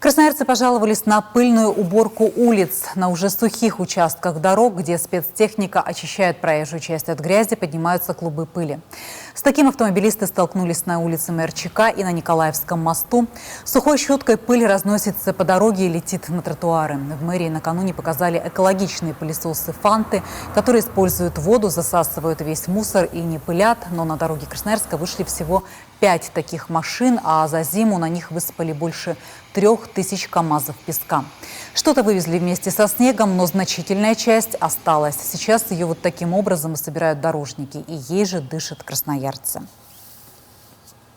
Красноярцы пожаловались на пыльную уборку улиц. На уже сухих участках дорог, где спецтехника очищает проезжую часть от грязи, поднимаются клубы пыли. С таким автомобилисты столкнулись на улице МРЧК и на Николаевском мосту. Сухой щеткой пыль разносится по дороге и летит на тротуары. В мэрии накануне показали экологичные пылесосы «Фанты», которые используют воду, засасывают весь мусор и не пылят. Но на дороге Красноярска вышли всего 5 таких машин, а за зиму на них высыпали больше 3000 КАМАЗов песка. Что-то вывезли вместе со снегом, но значительная часть осталась. Сейчас ее вот таким образом и собирают дорожники, и ей же дышат красноярцы.